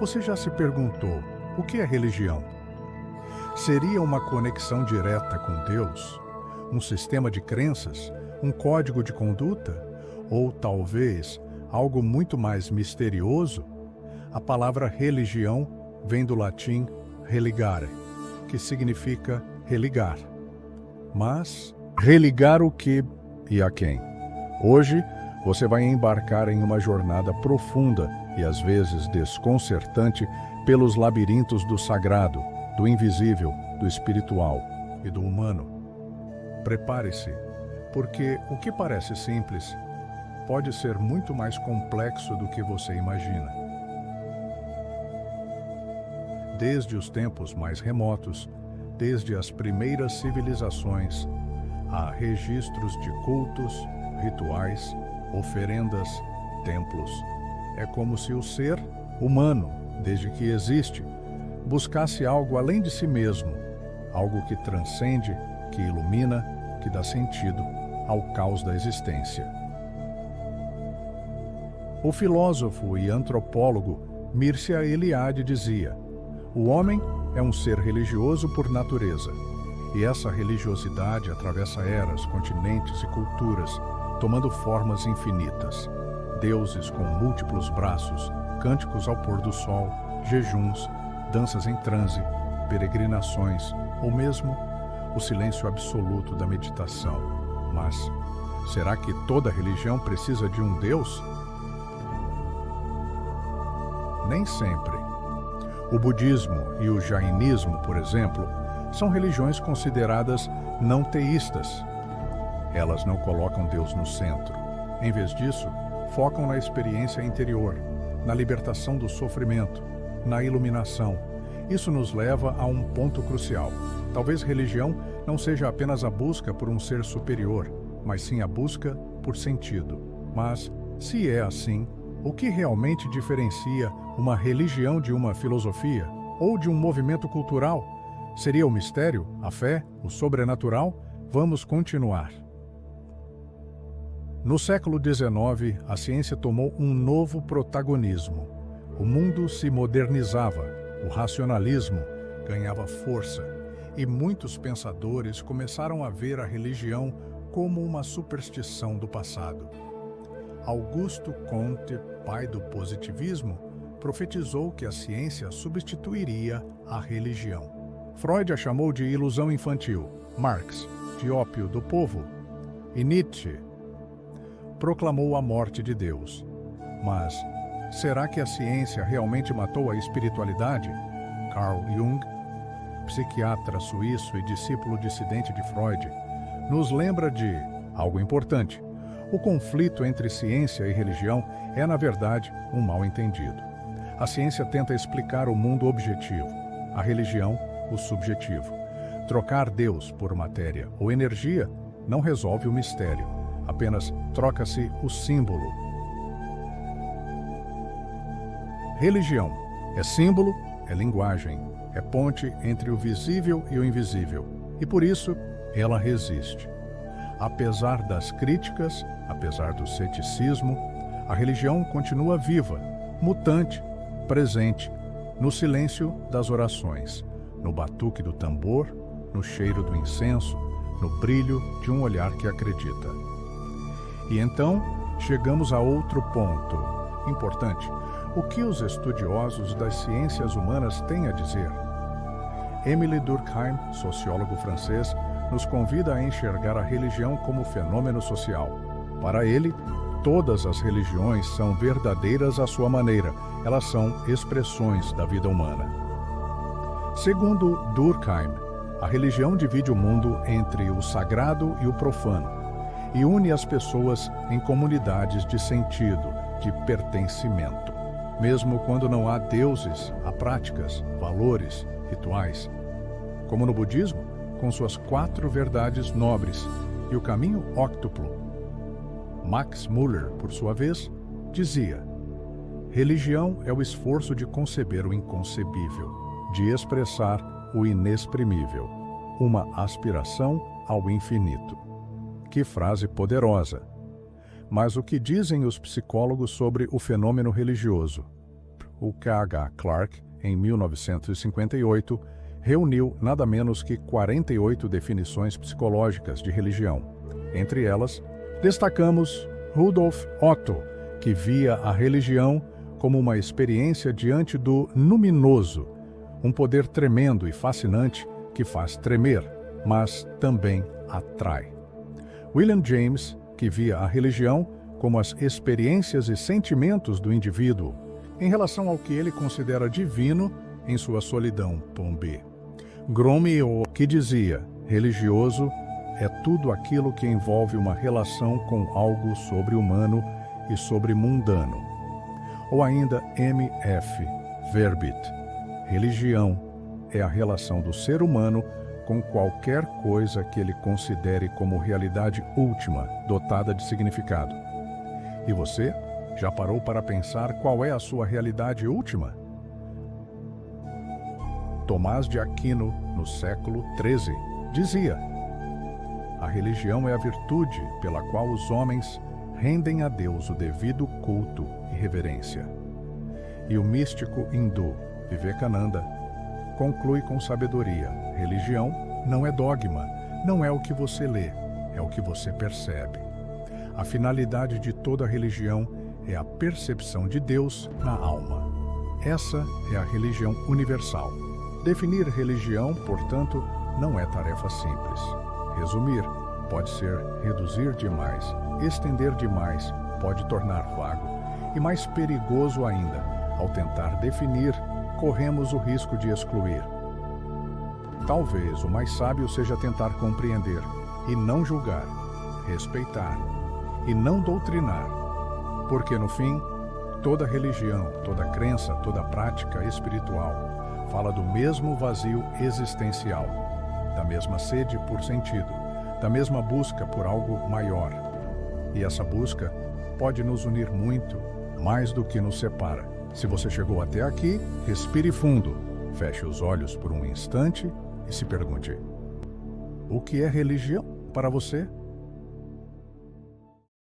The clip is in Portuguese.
Você já se perguntou, o que é religião? Seria uma conexão direta com Deus? Um sistema de crenças? Um código de conduta? Ou talvez algo muito mais misterioso? A palavra religião vem do latim religare, que significa religar. Mas religar o que e a quem? Hoje você vai embarcar em uma jornada profunda e às vezes desconcertante pelos labirintos do sagrado, do invisível, do espiritual e do humano. Prepare-se, porque o que parece simples pode ser muito mais complexo do que você imagina. Desde os tempos mais remotos, desde as primeiras civilizações, há registros de cultos, rituais, oferendas, templos. É como se o ser humano, desde que existe, buscasse algo além de si mesmo, algo que transcende, que ilumina, que dá sentido ao caos da existência. O filósofo e antropólogo Mircea Eliade dizia: o homem é um ser religioso por natureza, e essa religiosidade atravessa eras, continentes e culturas, tomando formas infinitas. Deuses com múltiplos braços, cânticos ao pôr do sol, jejuns, danças em transe, peregrinações, ou mesmo o silêncio absoluto da meditação. Mas será que toda religião precisa de um Deus? Nem sempre. O budismo e o jainismo, por exemplo, são religiões consideradas não teístas. Elas não colocam Deus no centro. Em vez disso, focam na experiência interior, na libertação do sofrimento, na iluminação. Isso nos leva a um ponto crucial. Talvez religião não seja apenas a busca por um ser superior, mas sim a busca por sentido. Mas, se é assim, o que realmente diferencia uma religião de uma filosofia ou de um movimento cultural? Seria o mistério, a fé, o sobrenatural? Vamos continuar. No século XIX, a ciência tomou um novo protagonismo. O mundo se modernizava, o racionalismo ganhava força, e muitos pensadores começaram a ver a religião como uma superstição do passado. Augusto Comte, pai do positivismo, profetizou que a ciência substituiria a religião. Freud a chamou de ilusão infantil, Marx de ópio do povo, e Nietzsche proclamou a morte de Deus. Mas será que a ciência realmente matou a espiritualidade? Carl Jung, psiquiatra suíço e discípulo dissidente de Freud, nos lembra de algo importante. O conflito entre ciência e religião é, na verdade, um mal-entendido. A ciência tenta explicar o mundo objetivo, a religião, o subjetivo. Trocar Deus por matéria ou energia não resolve o mistério, apenas troca-se o símbolo. Religião é símbolo, é linguagem, é ponte entre o visível e o invisível, e por isso ela resiste. Apesar das críticas, apesar do ceticismo, a religião continua viva, mutante, presente, no silêncio das orações, no batuque do tambor, no cheiro do incenso, no brilho de um olhar que acredita. E então, chegamos a outro ponto importante. O que os estudiosos das ciências humanas têm a dizer? Émile Durkheim, sociólogo francês, nos convida a enxergar a religião como fenômeno social. Para ele, todas as religiões são verdadeiras à sua maneira. Elas são expressões da vida humana. Segundo Durkheim, a religião divide o mundo entre o sagrado e o profano e une as pessoas em comunidades de sentido, de pertencimento. Mesmo quando não há deuses, há práticas, valores, rituais. Como no budismo, com suas 4 verdades nobres e o caminho óctuplo. Max Muller, por sua vez, dizia: religião é o esforço de conceber o inconcebível, de expressar o inexprimível, uma aspiração ao infinito. Que frase poderosa! Mas o que dizem os psicólogos sobre o fenômeno religioso? o K.H. Clark, em 1958, reuniu nada menos que 48 definições psicológicas de religião. Entre elas, destacamos Rudolf Otto, que via a religião como uma experiência diante do luminoso, um poder tremendo e fascinante que faz tremer, mas também atrai. William James, que via a religião como as experiências e sentimentos do indivíduo em relação ao que ele considera divino em sua solidão pombe. Gromio, que dizia, religioso é tudo aquilo que envolve uma relação com algo sobre-humano e sobre-mundano. Ou ainda M.F. Verbit, religião é a relação do ser humano com qualquer coisa que ele considere como realidade última, dotada de significado. E você, já parou para pensar qual é a sua realidade última? Tomás de Aquino, no século XIII, dizia: a religião é a virtude pela qual os homens rendem a Deus o devido culto e reverência. E o místico hindu Vivekananda conclui com sabedoria: religião não é dogma, não é o que você lê, é o que você percebe. A finalidade de toda religião é a percepção de Deus na alma. Essa é a religião universal. Definir religião, portanto, não é tarefa simples. Resumir pode ser reduzir demais, estender demais pode tornar vago. E mais perigoso ainda, ao tentar definir, corremos o risco de excluir. Talvez o mais sábio seja tentar compreender e não julgar, respeitar e não doutrinar, porque no fim, toda religião, toda crença, toda prática espiritual fala do mesmo vazio existencial, da mesma sede por sentido, da mesma busca por algo maior. E essa busca pode nos unir muito, mais do que nos separa. Se você chegou até aqui, respire fundo, feche os olhos por um instante e se pergunte: o que é religião para você?